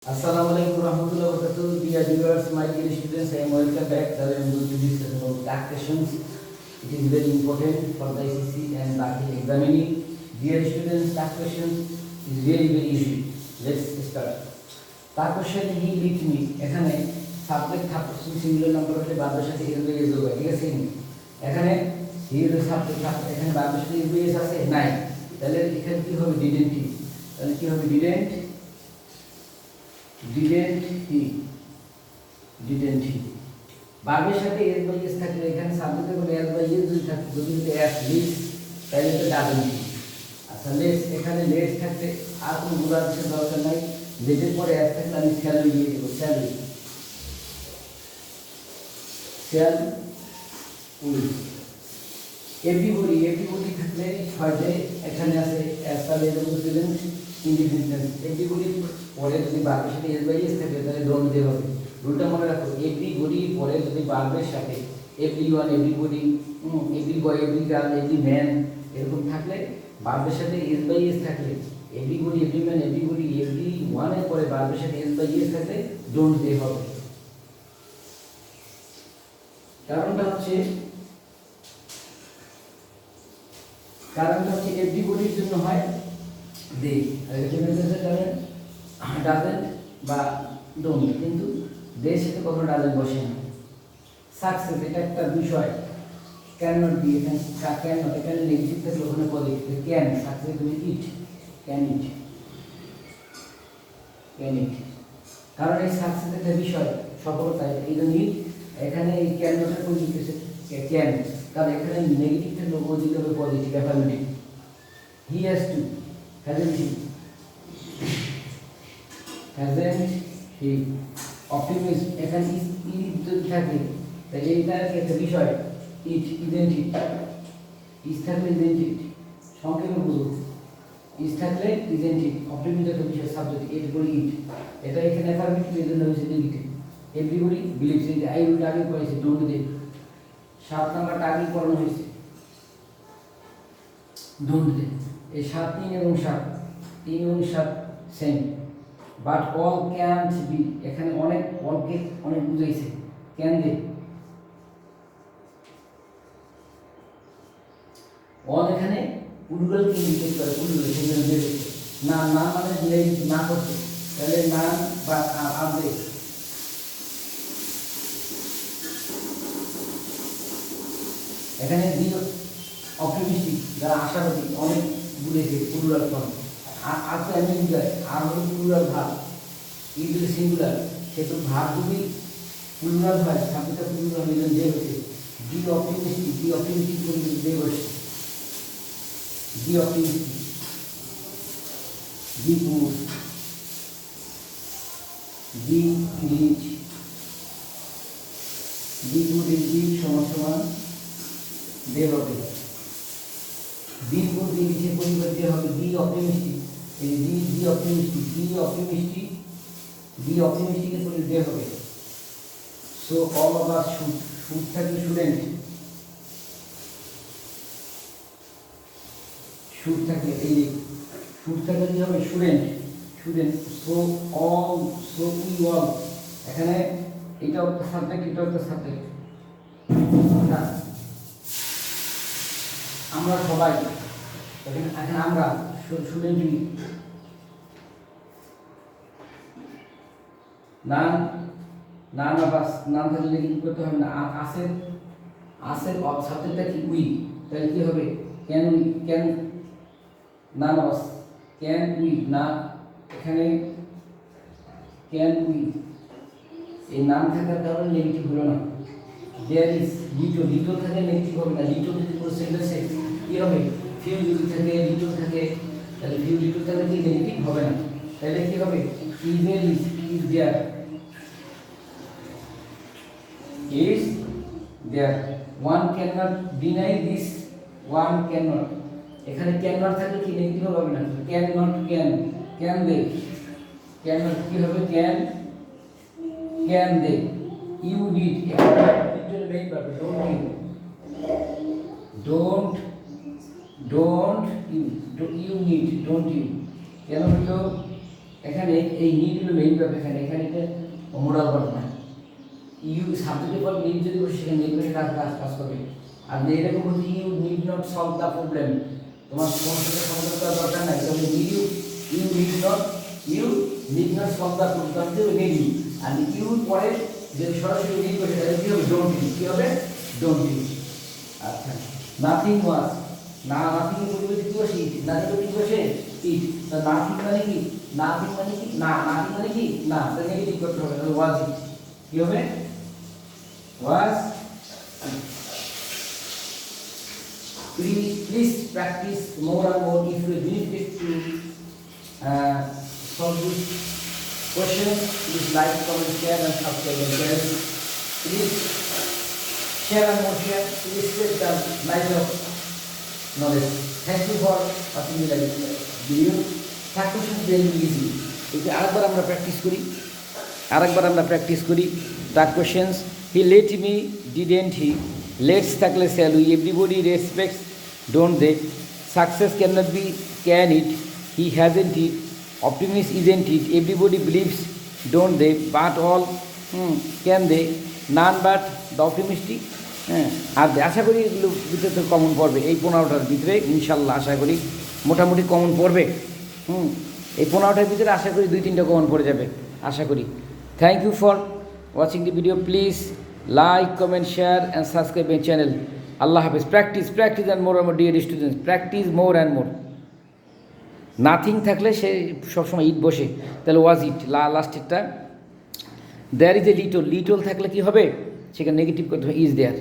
Assalamualaikum warahmatullahi wabarakatuh. Dear viewers, my dear students, I am welcome back. Today I am going to discuss about tax questions. It is very important for the SSC and BACI examining. Dear students, tax questions is very easy. Let's start. তার question হি Litt me এখানে subject থাকবে singular number হলে বারবার সাথে এর বই যোগ হয়, ঠিক আছে? এখানে হি এর সাবজেক্ট থাকবে, এখানে বারবার সাথে এর বই আছে নাই, তাহলে এখানে কি হবে? Didn't he. তাহলে কি হবে? Didn't he. বারবার সাথে এর বই এস থাকলে এখানে সাবজেক্টে কোনো এস বাই এস যদি থাকে, যদি এস লিস তাহলে তো ডাজেন্ট হি। আচ্ছা লেস, এখানে লেস থাকতে আর কোনো গুণার কিছু দরকার নাই। লেটের পরে এস থাকলে আমি স্যালারি দিয়ে দেবো, স্যালারি এভরিবডি থাকলে ছয়টায় এখানে আছে এস তাহলে স্টুডেন্ট ইন্ডিপেন্ডেন্স। এভরিবডি পরে যদি বারবার সাথে এস বাই এস থাকে তাহলে ডোন্ট দিয়ে হবে। রুলটা মনে রাখো, এভরিবডি পরে যদি বারবার সাথে এভরিওয়ান, এভরিবডি, এভরি বয়, এভরি গার্ল, এভরি ম্যান এরকম থাকলে বারবার সাথে এস বাই এস থাকলে everybody, every man, everybody, every ওয়ানের পরে বারবার সাথে এস বাই এস থাকলে ডোন্ট দিয়ে হবে। কারণটা হচ্ছে এভরিবডির জন্য হয় দে, আর এখানে কারণ ডাজেন্ট বা ডোন্ট, কিন্তু দের সাথে কখনো ডাজেন্ট বসে না। সাকসেস এটা একটা বিষয়, ক্যান নট বি, এখানে ক্যান নট, এখানে নেগেটিভ থাকলে ওখানে পজিটিভ। ক্যান সাকসেস তুমি ইট, ক্যান ইট, কারণ এই সাকসেস একটা বিষয়, সফলতা, এই জন্য ইট। এখানে এই ক্যান নটের পজিটিভ ক্যান, কারণ এখানে নেগেটিভ থাকলে ও দিতে হবে positive, affirmative. He has to, hasn't he, optimist, এখানে ইজ যদি থাকে তাহলে এইটা একটা বিষয়, ইট, ইজেন্ট ইট, ইজ থাকলে ইজেন্ট ইট, সংক্ষেপে বুঝো, ইজ থাকলে ইজেন্ট ইট, অপটিমিস্ট একটা বিষয়, সাবজেক্ট, এর পরে ইট, এটা এখানে অ্যাফার্মেটিভ, এর জন্য হচ্ছে নেগেটিভ। এভরিবডি বিলিভস, এই যে আই উইল আগে পড়েছে, ডোন্ট দে, 7 নাম্বারটা আগে পড়ানো হয়েছে, ডোন্ট দে। এই 7, 3 এবং 7 same. But all can't B, এখানে অনেক, অলকে অনেক বুঝাইছে, ক্যান দে। অল এখানে প্লুরালকে ইন্ডিকেট করে, প্লুরাল সেজন্য দেবে না, না মানে দিলেই না করতে, তাহলে না বা আদে। এখানে দি অপটিমিস্টিক, যারা আশাবাদী, অনেক বুঝেছে প্লুরাল ফর্ম। আর তো এমনি বুঝায়, আর হলো প্লুরাল ভাব, ইজ সিঙ্গুলার, সেহেতু ভাব যদি প্লুরাল হয়, সাবজেক্টটা প্লুরাল হলে যে হচ্ছে দি অপটিমিস্টিক বলে যে বসে, দি optimistic, the poor, the rich, the good is the সমান দে হবে। দি গুড, দি রিচের পরিবর্তে হবে দি অপটিমিস্টিক, এই দি অপটিমিস্টিকের পরিবর্তে দে হবে। So all of us should থাকলে স্টুডেন্ট, শুড থাকলে এই শুড থাকলে কি হবে? Student. So all, so we all, এখানে এটা একটা সাবজেক্ট, এটা একটা সাবজেক্ট, আমরা সবাই, এখানে আমরা স্টুডেন্ট, নান অফ আস, নাম থাকলে কি করতে হবে না, আসের সাবজেক্টটা কি? উই, তাহলে কি হবে? Can none of us, can we, না এখানে ক্যান উই, এই নাম থাকার কারণে নেগেটিভ হলো না। দেয়ার ইজ লিটো থাকে, নেগেটিভ হবে না। লিটো যদি পুরো সেন্টেন্সে কি হবে? ফিউ যদি থাকে, লিটো থাকে, তাহলে ফিউ লিটো থাকলে কি নেগেটিভ হবে না, তাহলে কি হবে? Is there, one can not deny this, one can not, এখানে ক্যান নট থাকলে কি নেগেটিভ হবে না, can not, can they, can not কি হবে? Can they. You need, little main verb, don't you need, don't you, কেন হলো? এখানে এই নিড হলো মেইন ভার্ব, এখানে এটা মোডাল ভার্ব না। ইউ সাবজেক্টের পর নিড যদি বসে সেখানে নিড বসে কাজ করবে। আর এরকম হচ্ছে you need not solve the problem, তোমার সমস্যাটা সমাধান করার দরকার নাই, তবে you need not solve the problem, need you. আর ইউ পরে যদি সরাসরি নিড বসে তাহলে কি হবে, ডোন্ট ইউ। কি হবে, ডোন্ট ইউ। আচ্ছা, নাথিং ওয়াজ, নাথিং পরিবর্তে কি বসে, নাথিং কি বসে ইট। তো নাথিং মানে কি, নাথিং মানে কি না, নাথিং মানে কি না, তাহলে নেগেটিভ করতে হবে, তাহলে ওয়াজ ইট। কি হবে, ওয়াজ ইট। Please practice more and more if you benefit to solve this question. Please like, comment, share and subscribe and share. Please share and more share. Please spread the light of knowledge. Thank you for watching the video. That question is very easy. If আরেকবার আমরা practice করি that questions. He let me, didn't he? Let's থাকলে shall we? Everybody respects, don't they? Success cannot be, can it? He hasn't it. Optimist isn't it? Everybody believes, don't they? But all, can they? None but the optimistic. আর আশা করি এগুলো ভিতরে তো common পড়বে, এই 15টার ভিতরে ইনশাল্লাহ আশা করি মোটামুটি কমন পড়বে। এই 15টার ভিতরে আশা করি 2-3টা কমন পড়ে যাবে আশা করি। Thank you for watching the video. Please like, comment, share and subscribe my channel. Allah Hafiz. Practice and more and more, dear students. Practice more and more. Nothing থাকলে সে সবসময় ইট বসে, তাহলে ওয়াজ ইট। লাস্টেরটা দেয়ার ইজ এ লিটল থাকলে কি হবে, সেখানে negative করতে হবে, ইজ দেয়ার।